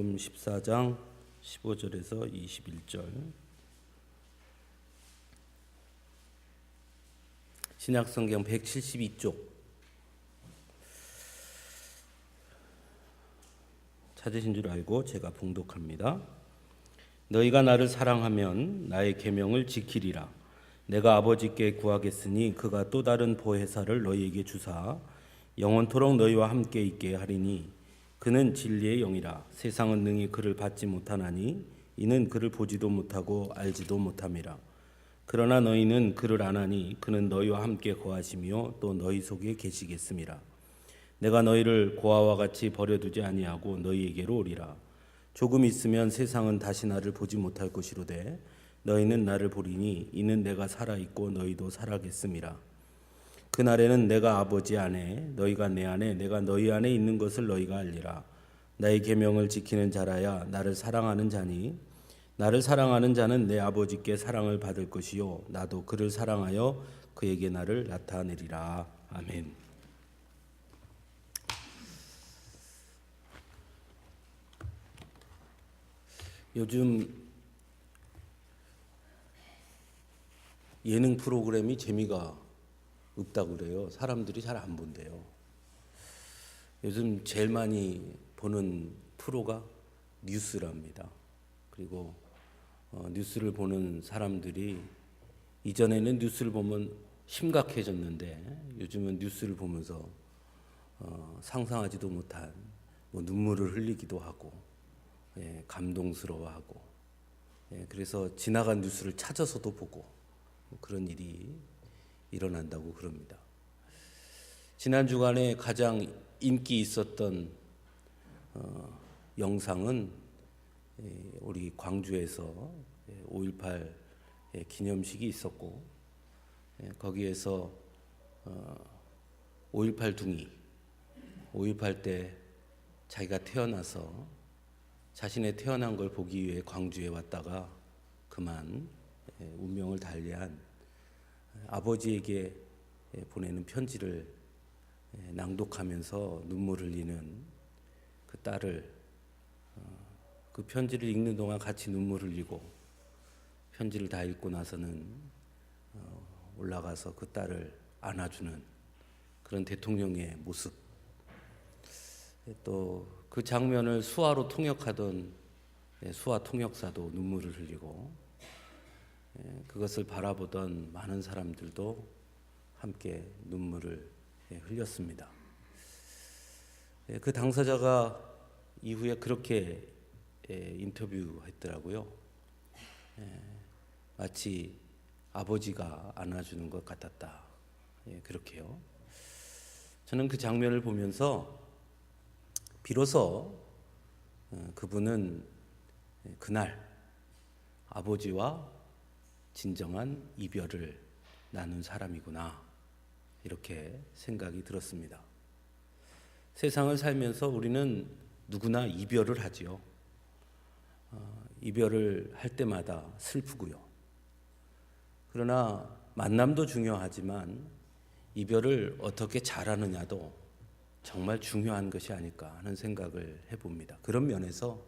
요한복음 14장 15절에서 21절. 신약성경 172쪽 찾으신 줄 알고 제가 봉독합니다. 너희가 나를 사랑하면 나의 계명을 지키리라. 내가 아버지께 구하겠으니 그가 또 다른 보혜사를 너희에게 주사 영원토록 너희와 함께 있게 하리니 그는 진리의 영이라. 세상은 능히 그를 받지 못하나니 이는 그를 보지도 못하고 알지도 못함이라. 그러나 너희는 그를 아나니 그는 너희와 함께 거하시며 또 너희 속에 계시겠음이라. 내가 너희를 고아와 같이 버려두지 아니하고 너희에게로 오리라. 조금 있으면 세상은 다시 나를 보지 못할 것이로되 너희는 나를 보리니 이는 내가 살아있고 너희도 살아겠음이라. 그날에는 내가 아버지 안에 너희가 내 안에 내가 너희 안에 있는 것을 너희가 알리라. 나의 계명을 지키는 자라야 나를 사랑하는 자니 나를 사랑하는 자는 내 아버지께 사랑을 받을 것이요 나도 그를 사랑하여 그에게 나를 나타내리라. 아멘. 요즘 예능 프로그램이 재미가 없다고 그래요. 사람들이 잘 안 본대요. 요즘 제일 많이 보는 프로가 뉴스랍니다. 그리고 뉴스를 보는 사람들이 이전에는 뉴스를 보면 심각해졌는데 요즘은 뉴스를 보면서 상상하지도 못한 눈물을 흘리기도 하고 감동스러워하고 그래서 지나간 뉴스를 찾아서도 보고 그런 일이 일어난다고 그럽니다. 지난 주간에 가장 인기 있었던 영상은 우리 광주에서 5.18 기념식이 있었고 거기에서 5.18 둥이 5.18 때 자기가 태어나서 자신의 태어난 걸 보기 위해 광주에 왔다가 그만 운명을 달리한 아버지에게 보내는 편지를 낭독하면서 눈물 흘리는 그 딸을 그 편지를 읽는 동안 같이 눈물 흘리고 편지를 다 읽고 나서는 올라가서 그 딸을 안아주는 그런 대통령의 모습, 또 그 장면을 수화로 통역하던 수화 통역사도 눈물을 흘리고 그것을 바라보던 많은 사람들도 함께 눈물을 흘렸습니다. 그 당사자가 이후에 그렇게 인터뷰했더라고요. 마치 아버지가 안아주는 것 같았다. 그렇게요. 저는 그 장면을 보면서 비로소 그분은 그날 아버지와 진정한 이별을 나눈 사람이구나 이렇게 생각이 들었습니다. 세상을 살면서 우리는 누구나 이별을 하지요. 이별을 할 때마다 슬프고요. 그러나 만남도 중요하지만 이별을 어떻게 잘하느냐도 정말 중요한 것이 아닐까 하는 생각을 해봅니다. 그런 면에서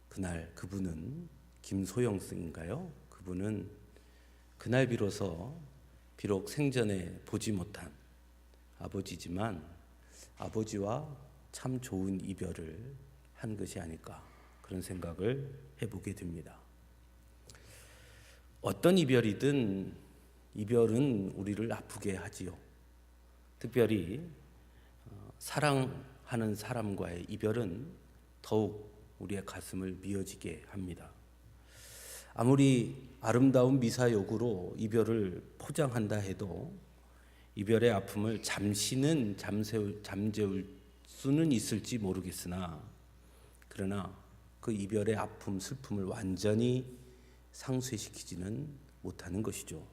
그날 그분은 김소영 씨인가요? 그분은 그날 비로소 비록 생전에 보지 못한 아버지지만 아버지와 참 좋은 이별을 한 것이 아닐까 그런 생각을 해보게 됩니다. 어떤 이별이든 이별은 우리를 아프게 하지요. 특별히 사랑하는 사람과의 이별은 더욱 우리의 가슴을 미어지게 합니다. 아무리 아름다운 미사여구로 이별을 포장한다 해도 이별의 아픔을 잠시는 잠재울 수는 있을지 모르겠으나 그러나 그 이별의 아픔, 슬픔을 완전히 상쇄시키지는 못하는 것이죠.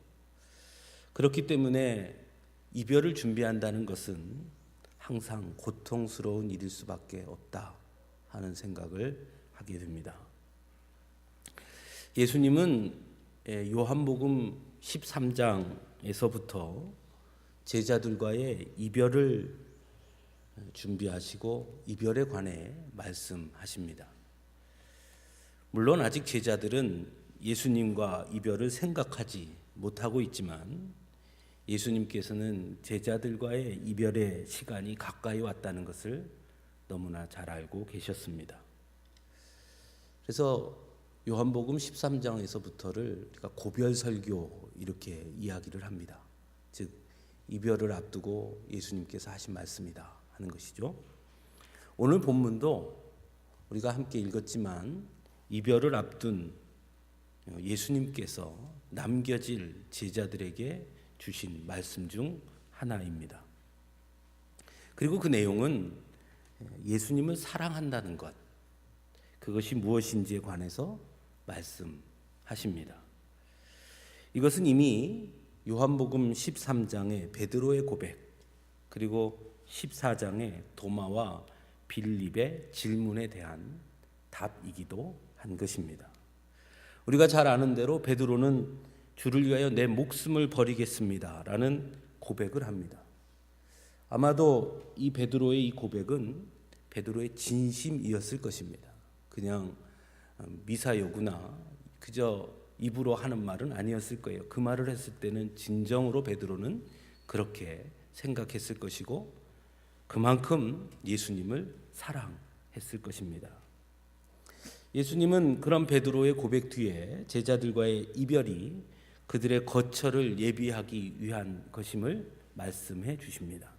그렇기 때문에 이별을 준비한다는 것은 항상 고통스러운 일일 수밖에 없다 하는 생각을 하게 됩니다. 예수님은 요한복음 13장에서부터 제자들과의 이별을 준비하시고 이별에 관해 말씀하십니다. 물론 아직 제자들은 예수님과 이별을 생각하지 못하고 있지만 예수님께서는 제자들과의 이별의 시간이 가까이 왔다는 것을 너무나 잘 알고 계셨습니다. 그래서 요한복음 13장에서부터를 우리가 고별설교 이렇게 이야기를 합니다. 즉 이별을 앞두고 예수님께서 하신 말씀이다 하는 것이죠. 오늘 본문도 우리가 함께 읽었지만 이별을 앞둔 예수님께서 남겨질 제자들에게 주신 말씀 중 하나입니다. 그리고 그 내용은 예수님을 사랑한다는 것, 그것이 무엇인지에 관해서 말씀하십니다. 이것은 이미 요한복음 13장의 베드로의 고백, 그리고 14장의 도마와 빌립의 질문에 대한 답이기도 한 것입니다. 우리가 잘 아는 대로 베드로는 주를 위하여 내 목숨을 버리겠습니다 라는 고백을 합니다. 아마도 이 베드로의 이 고백은 베드로의 진심이었을 것입니다. 그냥 미사여구나 그저 입으로 하는 말은 아니었을 거예요. 그 말을 했을 때는 진정으로 베드로는 그렇게 생각했을 것이고 그만큼 예수님을 사랑했을 것입니다. 예수님은 그런 베드로의 고백 뒤에 제자들과의 이별이 그들의 거처를 예비하기 위한 것임을 말씀해 주십니다.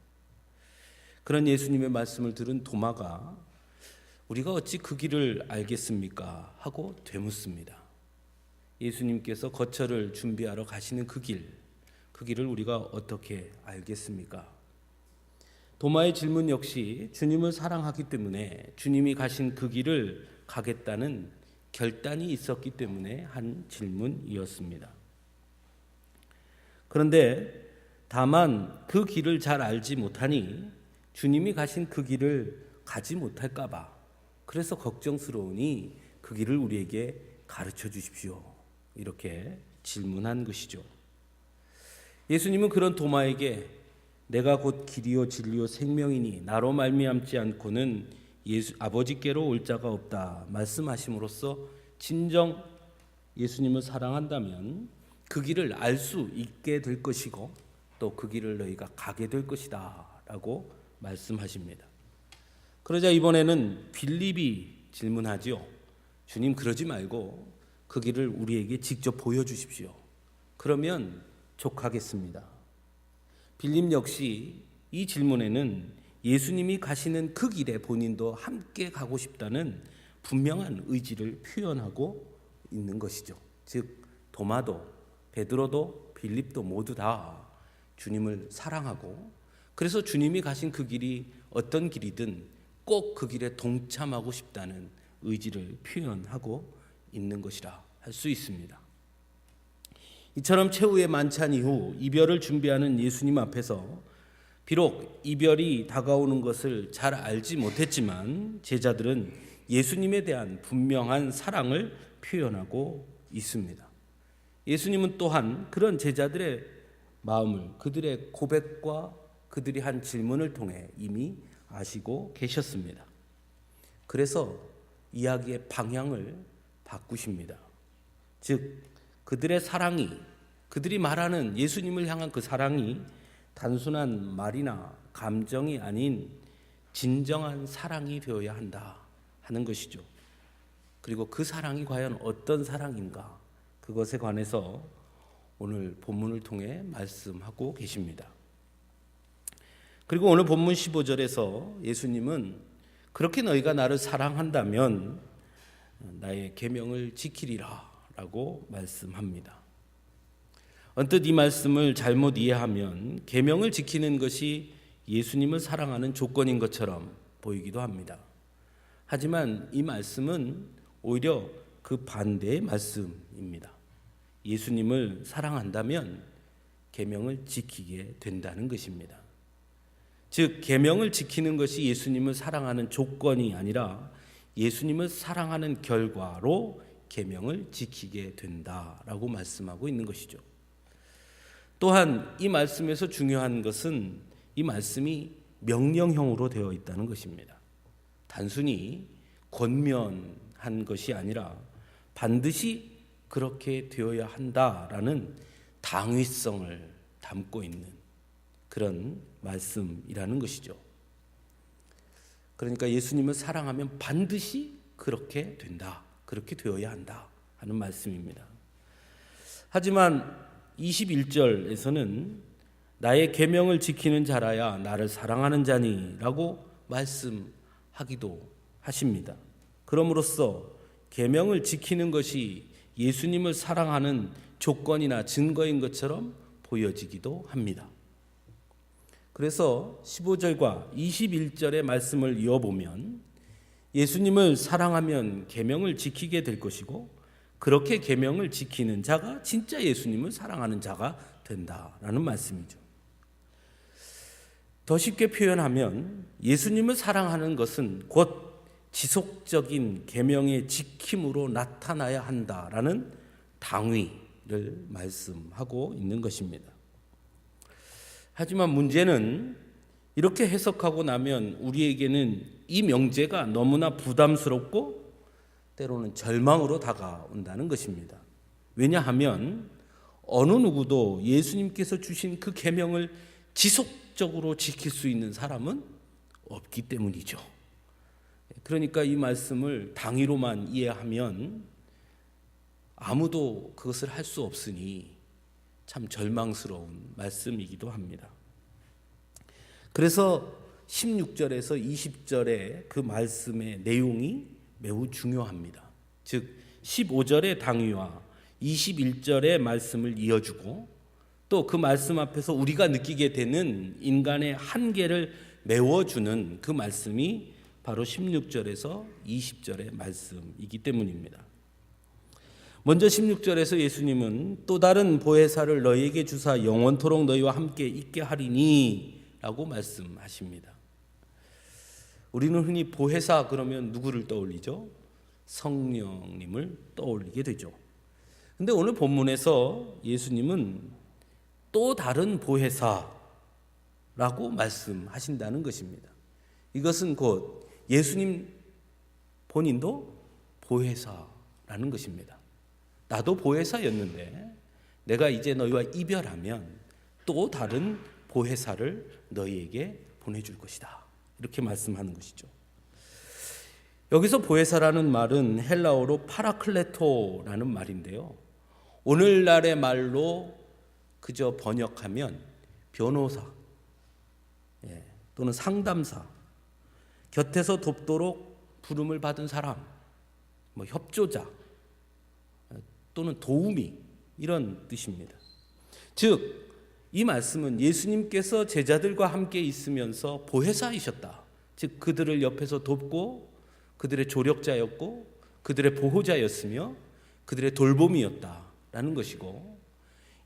그런 예수님의 말씀을 들은 도마가 우리가 어찌 그 길을 알겠습니까? 하고 되묻습니다. 예수님께서 거처를 준비하러 가시는 그 길을 우리가 어떻게 알겠습니까? 도마의 질문 역시 주님을 사랑하기 때문에 주님이 가신 그 길을 가겠다는 결단이 있었기 때문에 한 질문이었습니다. 그런데 다만 그 길을 잘 알지 못하니 주님이 가신 그 길을 가지 못할까 봐 그래서 걱정스러우니 그 길을 우리에게 가르쳐 주십시오. 이렇게 질문한 것이죠. 예수님은 그런 도마에게 내가 곧 길이요 진리요 생명이니 나로 말미암지 않고는 아버지께로 올 자가 없다 말씀하심으로써 진정 예수님을 사랑한다면 그 길을 알 수 있게 될 것이고 또 그 길을 너희가 가게 될 것이다 라고 말씀하십니다. 그러자 이번에는 빌립이 질문하지요. 주님 그러지 말고 그 길을 우리에게 직접 보여주십시오. 그러면 족하겠습니다. 빌립 역시 이 질문에는 예수님이 가시는 그 길에 본인도 함께 가고 싶다는 분명한 의지를 표현하고 있는 것이죠. 즉 도마도 베드로도 빌립도 모두 다 주님을 사랑하고 그래서 주님이 가신 그 길이 어떤 길이든 꼭 그 길에 동참하고 싶다는 의지를 표현하고 있는 것이라 할 수 있습니다. 이처럼 최후의 만찬 이후 이별을 준비하는 예수님 앞에서 비록 이별이 다가오는 것을 잘 알지 못했지만 제자들은 예수님에 대한 분명한 사랑을 표현하고 있습니다. 예수님은 또한 그런 제자들의 마음을 그들의 고백과 그들이 한 질문을 통해 이미 아시고 계셨습니다. 그래서 이야기의 방향을 바꾸십니다. 즉 그들의 사랑이 그들이 말하는 예수님을 향한 그 사랑이 단순한 말이나 감정이 아닌 진정한 사랑이 되어야 한다 하는 것이죠. 그리고 그 사랑이 과연 어떤 사랑인가 그것에 관해서 오늘 본문을 통해 말씀하고 계십니다. 그리고 오늘 본문 15절에서 예수님은 그렇게 너희가 나를 사랑한다면 나의 계명을 지키리라 라고 말씀합니다. 언뜻 이 말씀을 잘못 이해하면 계명을 지키는 것이 예수님을 사랑하는 조건인 것처럼 보이기도 합니다. 하지만 이 말씀은 오히려 그 반대의 말씀입니다. 예수님을 사랑한다면 계명을 지키게 된다는 것입니다. 즉 계명을 지키는 것이 예수님을 사랑하는 조건이 아니라 예수님을 사랑하는 결과로 계명을 지키게 된다라고 말씀하고 있는 것이죠. 또한 이 말씀에서 중요한 것은 이 말씀이 명령형으로 되어 있다는 것입니다. 단순히 권면한 것이 아니라 반드시 그렇게 되어야 한다라는 당위성을 담고 있는 그런 말씀이라는 것이죠. 그러니까 예수님을 사랑하면 반드시 그렇게 된다, 그렇게 되어야 한다 하는 말씀입니다. 하지만 21절에서는 나의 계명을 지키는 자라야 나를 사랑하는 자니 라고 말씀하기도 하십니다. 그럼으로써 계명을 지키는 것이 예수님을 사랑하는 조건이나 증거인 것처럼 보여지기도 합니다. 그래서 15절과 21절의 말씀을 이어보면 예수님을 사랑하면 계명을 지키게 될 것이고 그렇게 계명을 지키는 자가 진짜 예수님을 사랑하는 자가 된다라는 말씀이죠. 더 쉽게 표현하면 예수님을 사랑하는 것은 곧 지속적인 계명의 지킴으로 나타나야 한다라는 당위를 말씀하고 있는 것입니다. 하지만 문제는 이렇게 해석하고 나면 우리에게는 이 명제가 너무나 부담스럽고 때로는 절망으로 다가온다는 것입니다. 왜냐하면 어느 누구도 예수님께서 주신 그 계명을 지속적으로 지킬 수 있는 사람은 없기 때문이죠. 그러니까 이 말씀을 당위로만 이해하면 아무도 그것을 할 수 없으니 참 절망스러운 말씀이기도 합니다. 그래서 16절에서 20절의 그 말씀의 내용이 매우 중요합니다. 즉 15절의 당위와 21절의 말씀을 이어주고 또 그 말씀 앞에서 우리가 느끼게 되는 인간의 한계를 메워주는 그 말씀이 바로 16절에서 20절의 말씀이기 때문입니다. 먼저 16절에서 예수님은 또 다른 보혜사를 너희에게 주사 영원토록 너희와 함께 있게 하리니 라고 말씀하십니다. 우리는 흔히 보혜사 그러면 누구를 떠올리죠? 성령님을 떠올리게 되죠. 근데 오늘 본문에서 예수님은 또 다른 보혜사라고 말씀하신다는 것입니다. 이것은 곧 예수님 본인도 보혜사라는 것입니다. 나도 보혜사였는데 내가 이제 너희와 이별하면 또 다른 보혜사를 너희에게 보내줄 것이다. 이렇게 말씀하는 것이죠. 여기서 보혜사라는 말은 헬라어로 파라클레토라는 말인데요. 오늘날의 말로 그저 번역하면 변호사 또는 상담사, 곁에서 돕도록 부름을 받은 사람, 협조자 또는 도우미 이런 뜻입니다. 즉 이 말씀은 예수님께서 제자들과 함께 있으면서 보혜사이셨다. 즉 그들을 옆에서 돕고 그들의 조력자였고 그들의 보호자였으며 그들의 돌봄이었다라는 것이고,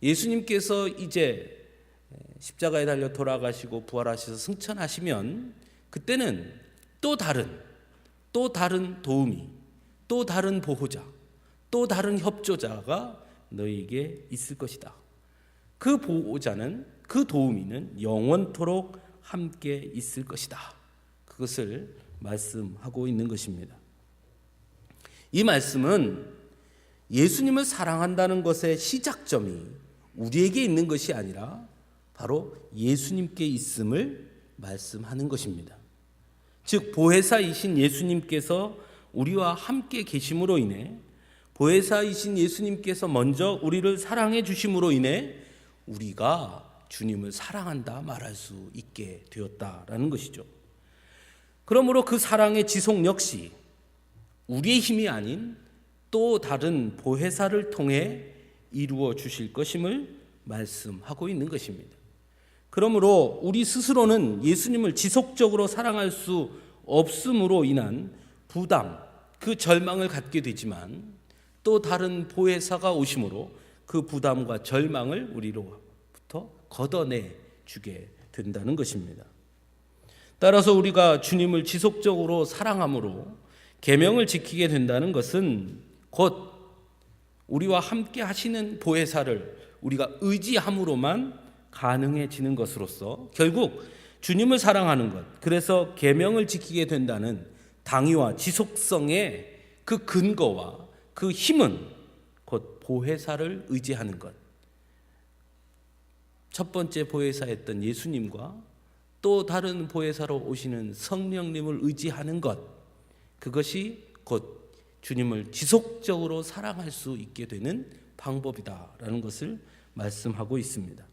예수님께서 이제 십자가에 달려 돌아가시고 부활하셔서 승천하시면 그때는 또 다른 도우미, 또 다른 보호자, 또 다른 협조자가 너희에게 있을 것이다. 그 보호자는, 그 도우미는 영원토록 함께 있을 것이다. 그것을 말씀하고 있는 것입니다. 이 말씀은 예수님을 사랑한다는 것의 시작점이 우리에게 있는 것이 아니라 바로 예수님께 있음을 말씀하는 것입니다. 즉 보혜사이신 예수님께서 우리와 함께 계심으로 인해, 보혜사이신 예수님께서 먼저 우리를 사랑해 주심으로 인해 우리가 주님을 사랑한다 말할 수 있게 되었다라는 것이죠. 그러므로 그 사랑의 지속 역시 우리의 힘이 아닌 또 다른 보혜사를 통해 이루어 주실 것임을 말씀하고 있는 것입니다. 그러므로 우리 스스로는 예수님을 지속적으로 사랑할 수 없음으로 인한 부담, 그 절망을 갖게 되지만 또 다른 보혜사가 오심으로 그 부담과 절망을 우리로부터 걷어내 주게 된다는 것입니다. 따라서 우리가 주님을 지속적으로 사랑함으로 계명을 지키게 된다는 것은 곧 우리와 함께 하시는 보혜사를 우리가 의지함으로만 가능해지는 것으로서 결국 주님을 사랑하는 것, 그래서 계명을 지키게 된다는 당위와 지속성의 그 근거와 그 힘은 곧 보혜사를 의지하는 것. 첫 번째 보혜사였던 예수님과 또 다른 보혜사로 오시는 성령님을 의지하는 것, 그것이 곧 주님을 지속적으로 사랑할 수 있게 되는 방법이다라는 것을 말씀하고 있습니다.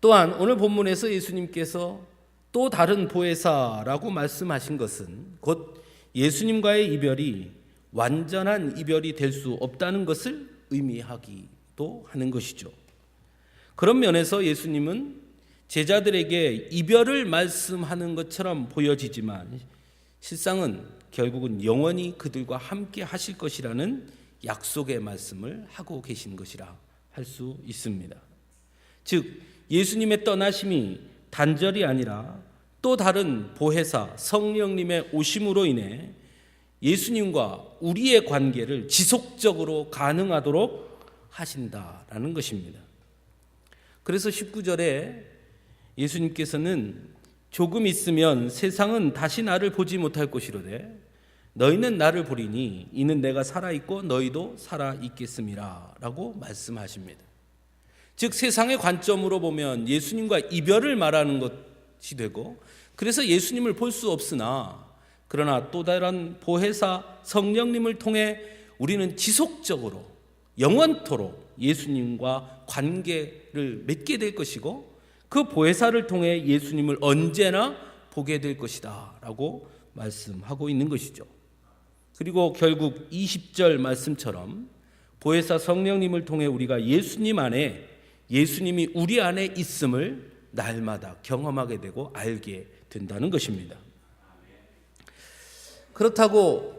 또한 오늘 본문에서 예수님께서 또 다른 보혜사라고 말씀하신 것은 곧 예수님과의 이별이 완전한 이별이 될 수 없다는 것을 의미하기도 하는 것이죠. 그런 면에서 예수님은 제자들에게 이별을 말씀하는 것처럼 보여지지만 실상은 결국은 영원히 그들과 함께 하실 것이라는 약속의 말씀을 하고 계신 것이라 할 수 있습니다. 즉 예수님의 떠나심이 단절이 아니라 또 다른 보혜사 성령님의 오심으로 인해 예수님과 우리의 관계를 지속적으로 가능하도록 하신다라는 것입니다. 그래서 19절에 예수님께서는 조금 있으면 세상은 다시 나를 보지 못할 것이로되 너희는 나를 보리니 이는 내가 살아있고 너희도 살아있겠음이라 라고 말씀하십니다. 즉 세상의 관점으로 보면 예수님과 이별을 말하는 것이 되고 그래서 예수님을 볼 수 없으나 그러나 또 다른 보혜사 성령님을 통해 우리는 지속적으로 영원토록 예수님과 관계를 맺게 될 것이고 그 보혜사를 통해 예수님을 언제나 보게 될 것이다 라고 말씀하고 있는 것이죠. 그리고 결국 20절 말씀처럼 보혜사 성령님을 통해 우리가 예수님 안에 예수님이 우리 안에 있음을 날마다 경험하게 되고 알게 된다는 것입니다. 그렇다고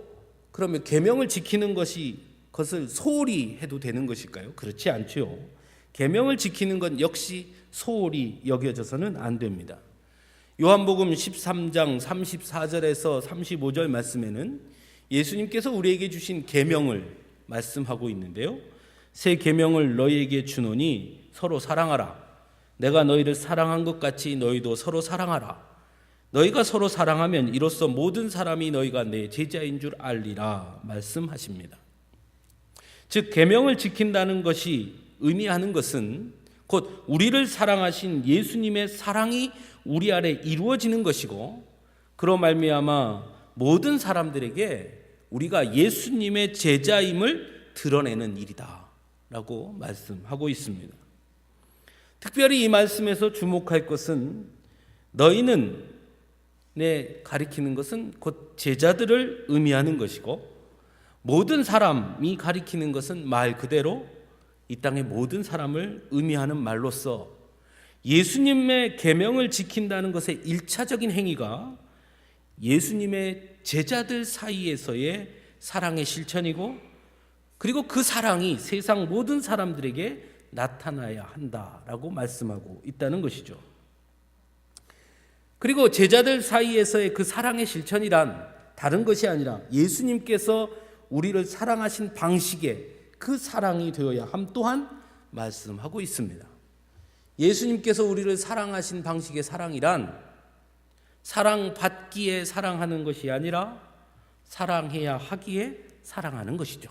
그러면 계명을 지키는 것을 소홀히 해도 되는 것일까요? 그렇지 않죠. 계명을 지키는 건 역시 소홀히 여겨져서는 안 됩니다. 요한복음 13장 34절에서 35절 말씀에는 예수님께서 우리에게 주신 계명을 말씀하고 있는데요. 새 계명을 너희에게 주노니 서로 사랑하라. 내가 너희를 사랑한 것 같이 너희도 서로 사랑하라. 너희가 서로 사랑하면 이로써 모든 사람이 너희가 내 제자인 줄 알리라 말씀하십니다. 즉 계명을 지킨다는 것이 의미하는 것은 곧 우리를 사랑하신 예수님의 사랑이 우리 안에 이루어지는 것이고 그로 말미암아 모든 사람들에게 우리가 예수님의 제자임을 드러내는 일이다 라고 말씀하고 있습니다. 특별히 이 말씀에서 주목할 것은 너희는 가리키는 것은 곧 제자들을 의미하는 것이고 모든 사람이 가리키는 것은 말 그대로 이 땅의 모든 사람을 의미하는 말로서 예수님의 계명을 지킨다는 것의 일차적인 행위가 예수님의 제자들 사이에서의 사랑의 실천이고 그리고 그 사랑이 세상 모든 사람들에게 나타나야 한다라고 말씀하고 있다는 것이죠. 그리고 제자들 사이에서의 그 사랑의 실천이란 다른 것이 아니라 예수님께서 우리를 사랑하신 방식의 그 사랑이 되어야 함 또한 말씀하고 있습니다. 예수님께서 우리를 사랑하신 방식의 사랑이란 사랑받기에 사랑하는 것이 아니라 사랑해야 하기에 사랑하는 것이죠.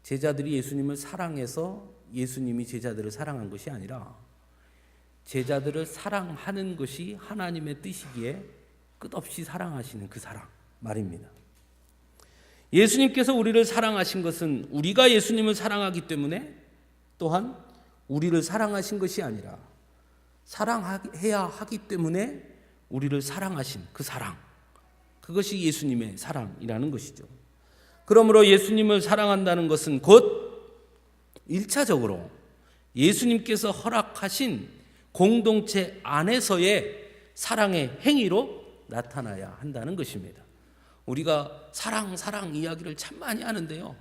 제자들이 예수님을 사랑해서 예수님이 제자들을 사랑한 것이 아니라 제자들을 사랑하는 것이 하나님의 뜻이기에 끝없이 사랑하시는 그 사랑 말입니다. 예수님께서 우리를 사랑하신 것은 우리가 예수님을 사랑하기 때문에 또한 우리를 사랑하신 것이 아니라 사랑해야 하기 때문에 우리를 사랑하신 그 사랑, 그것이 예수님의 사랑이라는 것이죠. 그러므로 예수님을 사랑한다는 것은 곧 1차적으로 예수님께서 허락하신 공동체 안에서의 사랑의 행위로 나타나야 한다는 것입니다. 우리가 사랑 이야기를 참 많이 하는데요.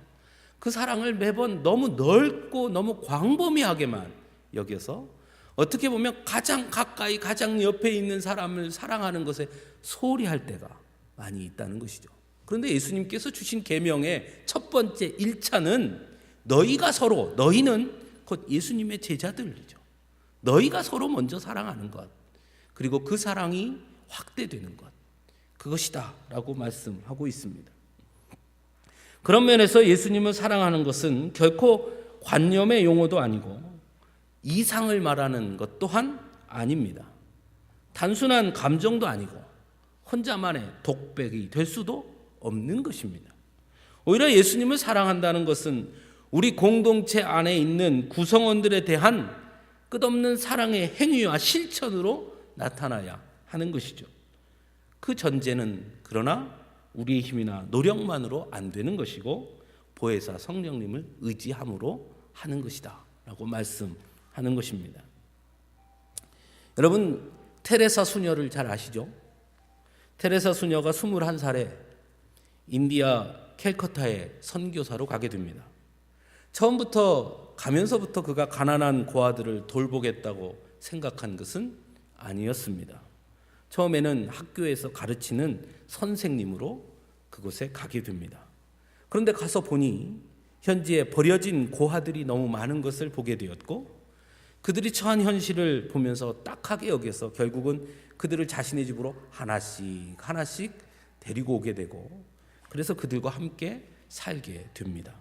그 사랑을 매번 너무 넓고 너무 광범위하게만 여겨서 어떻게 보면 가장 가까이 가장 옆에 있는 사람을 사랑하는 것에 소홀히 할 때가 많이 있다는 것이죠. 그런데 예수님께서 주신 계명의 첫 번째 1차는 너희가 서로, 너희는 곧 예수님의 제자들이죠. 너희가 서로 먼저 사랑하는 것, 그리고 그 사랑이 확대되는 것, 그것이다 라고 말씀하고 있습니다. 그런 면에서 예수님을 사랑하는 것은 결코 관념의 용어도 아니고 이상을 말하는 것 또한 아닙니다. 단순한 감정도 아니고 혼자만의 독백이 될 수도 없는 것입니다. 오히려 예수님을 사랑한다는 것은 우리 공동체 안에 있는 구성원들에 대한 끝없는 사랑의 행위와 실천으로 나타나야 하는 것이죠. 그 전제는 그러나 우리의 힘이나 노력만으로 안 되는 것이고 보혜사 성령님을 의지함으로 하는 것이다 라고 말씀하는 것입니다. 여러분, 테레사 수녀를 잘 아시죠? 테레사 수녀가 21살에 인디아 캘커타에 선교사로 가게 됩니다. 처음부터 가면서부터 그가 가난한 고아들을 돌보겠다고 생각한 것은 아니었습니다. 처음에는 학교에서 가르치는 선생님으로 그곳에 가게 됩니다. 그런데 가서 보니 현지에 버려진 고아들이 너무 많은 것을 보게 되었고 그들이 처한 현실을 보면서 딱하게 여겨서 결국은 그들을 자신의 집으로 하나씩 데리고 오게 되고 그래서 그들과 함께 살게 됩니다.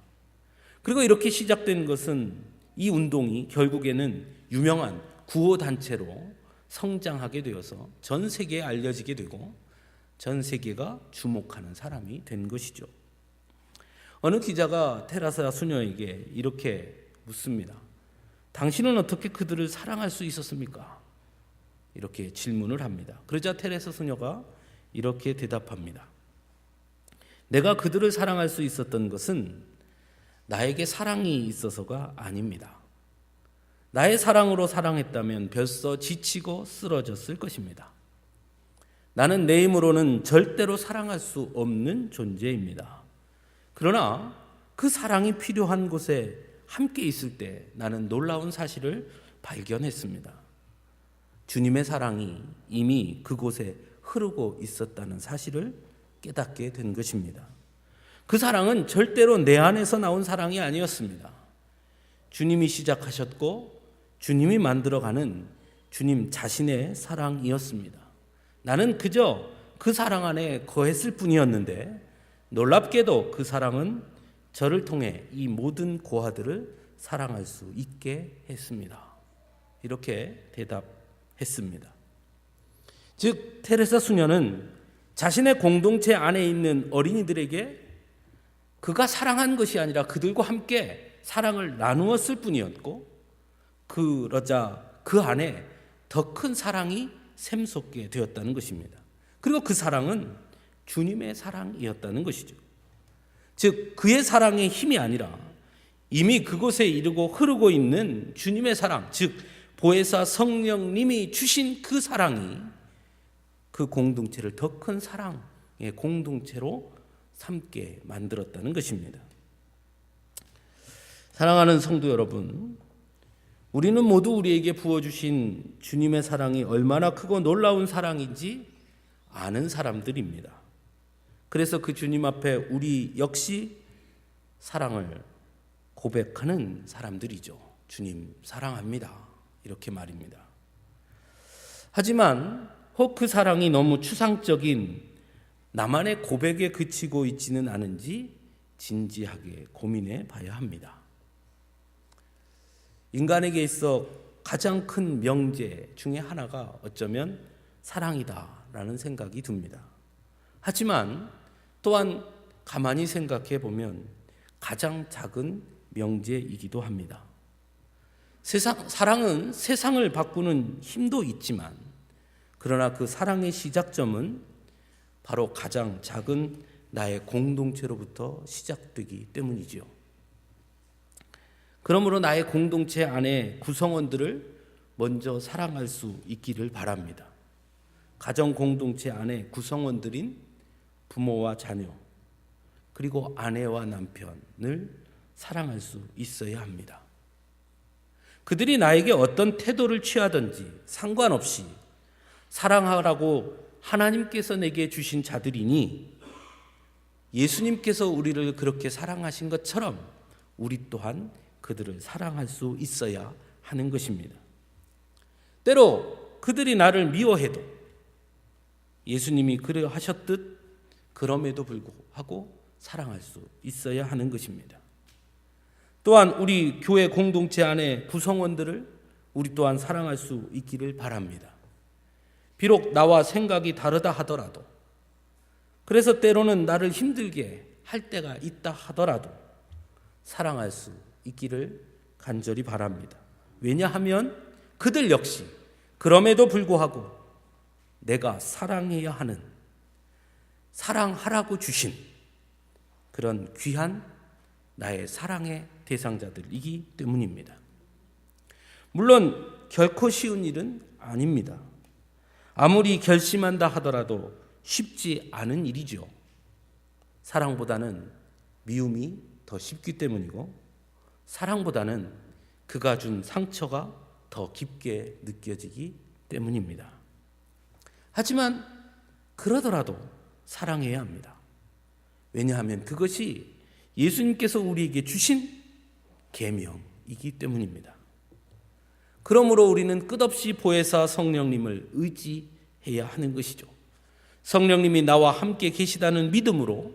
그리고 이렇게 시작된 것은 이 운동이 결국에는 유명한 구호단체로 성장하게 되어서 전 세계에 알려지게 되고 전 세계가 주목하는 사람이 된 것이죠. 어느 기자가 테레사 수녀에게 이렇게 묻습니다. 당신은 어떻게 그들을 사랑할 수 있었습니까? 이렇게 질문을 합니다. 그러자 테레사 수녀가 이렇게 대답합니다. 내가 그들을 사랑할 수 있었던 것은 나에게 사랑이 있어서가 아닙니다. 나의 사랑으로 사랑했다면 벌써 지치고 쓰러졌을 것입니다. 나는 내 힘으로는 절대로 사랑할 수 없는 존재입니다. 그러나 그 사랑이 필요한 곳에 함께 있을 때 나는 놀라운 사실을 발견했습니다. 주님의 사랑이 이미 그곳에 흐르고 있었다는 사실을 깨닫게 된 것입니다. 그 사랑은 절대로 내 안에서 나온 사랑이 아니었습니다. 주님이 시작하셨고 주님이 만들어가는 주님 자신의 사랑이었습니다. 나는 그저 그 사랑 안에 거했을 뿐이었는데 놀랍게도 그 사랑은 저를 통해 이 모든 고아들을 사랑할 수 있게 했습니다. 이렇게 대답했습니다. 즉 테레사 수녀는 자신의 공동체 안에 있는 어린이들에게 그가 사랑한 것이 아니라 그들과 함께 사랑을 나누었을 뿐이었고 그러자 그 안에 더 큰 사랑이 샘솟게 되었다는 것입니다. 그리고 그 사랑은 주님의 사랑이었다는 것이죠. 즉 그의 사랑의 힘이 아니라 이미 그곳에 이르고 흐르고 있는 주님의 사랑, 즉 보혜사 성령님이 주신 그 사랑이 그 공동체를 더 큰 사랑의 공동체로 삼게 만들었다는 것입니다. 사랑하는 성도 여러분, 우리는 모두 우리에게 부어주신 주님의 사랑이 얼마나 크고 놀라운 사랑인지 아는 사람들입니다. 그래서 그 주님 앞에 우리 역시 사랑을 고백하는 사람들이죠. 주님 사랑합니다. 이렇게 말입니다. 하지만 혹 그 사랑이 너무 추상적인 나만의 고백에 그치고 있지는 않은지 진지하게 고민해 봐야 합니다. 인간에게 있어 가장 큰 명제 중에 하나가 어쩌면 사랑이다라는 생각이 듭니다. 하지만 또한 가만히 생각해 보면 가장 작은 명제이기도 합니다. 사랑은 세상을 바꾸는 힘도 있지만 그러나 그 사랑의 시작점은 바로 가장 작은 나의 공동체로부터 시작되기 때문이죠. 그러므로 나의 공동체 안에 구성원들을 먼저 사랑할 수 있기를 바랍니다. 가정 공동체 안에 구성원들인 부모와 자녀, 그리고 아내와 남편을 사랑할 수 있어야 합니다. 그들이 나에게 어떤 태도를 취하든지 상관없이 사랑하라고 하나님께서 내게 주신 자들이니 예수님께서 우리를 그렇게 사랑하신 것처럼 우리 또한 그들을 사랑할 수 있어야 하는 것입니다. 때로 그들이 나를 미워해도 예수님이 그려 하셨듯 그럼에도 불구하고 사랑할 수 있어야 하는 것입니다. 또한 우리 교회 공동체 안에 구성원들을 우리 또한 사랑할 수 있기를 바랍니다. 비록 나와 생각이 다르다 하더라도, 그래서 때로는 나를 힘들게 할 때가 있다 하더라도 사랑할 수 있기를 간절히 바랍니다. 왜냐하면 그들 역시 그럼에도 불구하고 내가 사랑해야 하는, 사랑하라고 주신 그런 귀한 나의 사랑의 대상자들이기 때문입니다. 물론 결코 쉬운 일은 아닙니다. 아무리 결심한다 하더라도 쉽지 않은 일이죠. 사랑보다는 미움이 더 쉽기 때문이고, 사랑보다는 그가 준 상처가 더 깊게 느껴지기 때문입니다. 하지만 그러더라도 사랑해야 합니다. 왜냐하면 그것이 예수님께서 우리에게 주신 계명이기 때문입니다. 그러므로 우리는 끝없이 보혜사 성령님을 의지해야 하는 것이죠. 성령님이 나와 함께 계시다는 믿음으로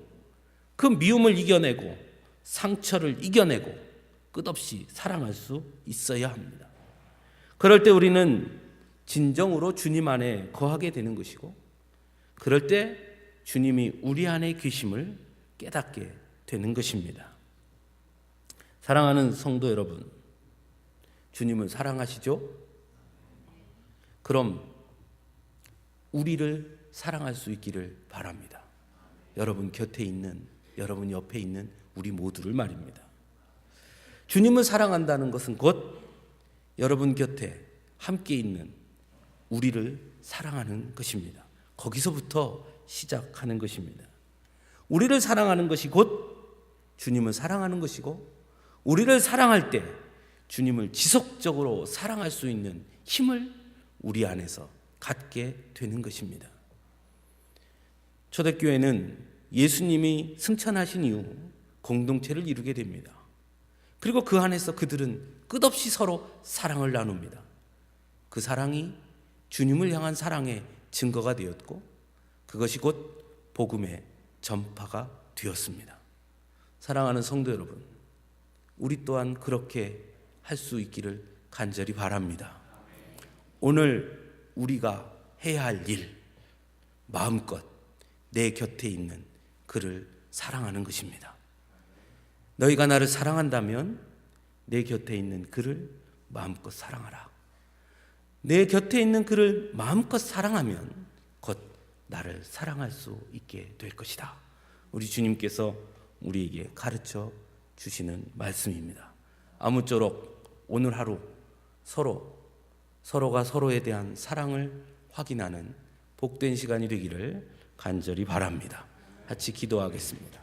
그 미움을 이겨내고 상처를 이겨내고 끝없이 사랑할 수 있어야 합니다. 그럴 때 우리는 진정으로 주님 안에 거하게 되는 것이고, 그럴 때 주님이 우리 안에 계심을 깨닫게 되는 것입니다. 사랑하는 성도 여러분, 주님을 사랑하시죠? 그럼 우리를 사랑할 수 있기를 바랍니다. 여러분 곁에 있는, 여러분 옆에 있는 우리 모두를 말입니다. 주님을 사랑한다는 것은 곧 여러분 곁에 함께 있는 우리를 사랑하는 것입니다. 거기서부터 시작하는 것입니다. 우리를 사랑하는 것이 곧 주님을 사랑하는 것이고, 우리를 사랑할 때 주님을 지속적으로 사랑할 수 있는 힘을 우리 안에서 갖게 되는 것입니다. 초대교회는 예수님이 승천하신 이후 공동체를 이루게 됩니다. 그리고 그 안에서 그들은 끝없이 서로 사랑을 나눕니다. 그 사랑이 주님을 향한 사랑의 증거가 되었고, 그것이 곧 복음의 전파가 되었습니다. 사랑하는 성도 여러분, 우리 또한 그렇게 할 수 있기를 간절히 바랍니다. 오늘 우리가 해야 할 일, 마음껏 내 곁에 있는 그를 사랑하는 것입니다. 너희가 나를 사랑한다면 내 곁에 있는 그를 마음껏 사랑하라. 내 곁에 있는 그를 마음껏 사랑하면 곧 나를 사랑할 수 있게 될 것이다. 우리 주님께서 우리에게 가르쳐 주시는 말씀입니다. 아무쪼록 오늘 하루 서로가 서로에 대한 사랑을 확인하는 복된 시간이 되기를 간절히 바랍니다. 같이 기도하겠습니다.